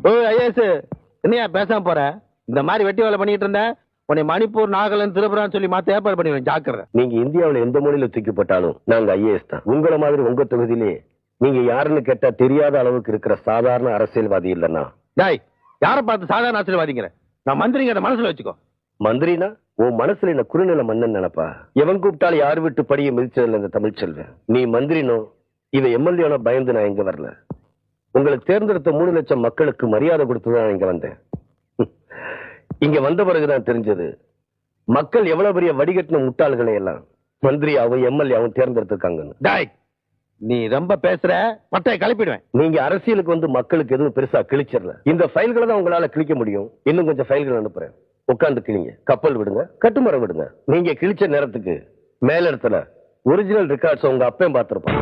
ஓ IS என்னையா பேசாம போற? இந்த மாதிரி வெட்டி வேலை பண்ணிட்டு இருந்த உன்னை மணிப்பூர், நாகாலாந்து, திரிபுரான்னு சொல்லி மாத்த ஏற்பாடு பண்ணிடுவேன். ஜாக்கிரதை. நீங்க இந்தியாவுல எந்த மொழியில தூக்கிப்பட்டாலும் நாங்க ஐஏஎஸ் தான். உங்களை மாதிரி உங்க தொகுதியிலே நீங்க யாருன்னு கேட்டா தெரியாத அளவுக்கு இருக்கிற சாதாரண அரசியல்வாதி இல்லன்னா. டாய், யாரை பார்த்து சாதாரண அரசியல்வாதிங்கிற? நான் மந்திரிங்க மனசுல வச்சுக்கோ. மந்திரினா உன் மனசுல என்ன குறுநில மன்னன் நினைப்பா? எவன் கூப்பிட்டாலும் யார் விட்டு படிய மிதிச்சதில்ல இந்த தமிழ்ச்செல்வன். நீ மந்திரினோ இவ எம்எல்ஏனோ பயந்து நான் இங்க வரல. உங்களுக்கு தேர்ந்தெடுத்த 3 லட்சம் மக்களுக்கு மரியாதை கொடுத்துதான் இங்க வந்தேன். இங்க வந்த பிறகுதான் தெரிஞ்சது மக்கள் எவ்வளவு பெரிய வடிகட்டின முட்டாள்களை எல்லாம் மந்திரியாவும் எம்எல்ஏவும் தேர்ந்தெடுத்திருக்காங்கன்னு. டாய், நீ ரொம்ப பேசுற, பட்டையை கிளப்பிடுவேன். நீங்க அரசியலுக்கு வந்து மக்களுக்கு எதுவும் பெருசா கிழிச்சிடல. இந்த ஃபைல்களை தான் உங்களால கிழிக்க முடியும். இன்னும் கொஞ்சம் ஃபைல்கள் அனுப்புறேன், உட்காந்து கிழிங்க. கப்பல் விடுங்க, கட்டுமரம் விடுங்க. நீங்க கிழிச்ச நேரத்துக்கு மேல இடத்துல ஒரிஜினல் ரெக்கார்ட்ஸ் உங்க அப்பையும் பார்த்திருப்பான்.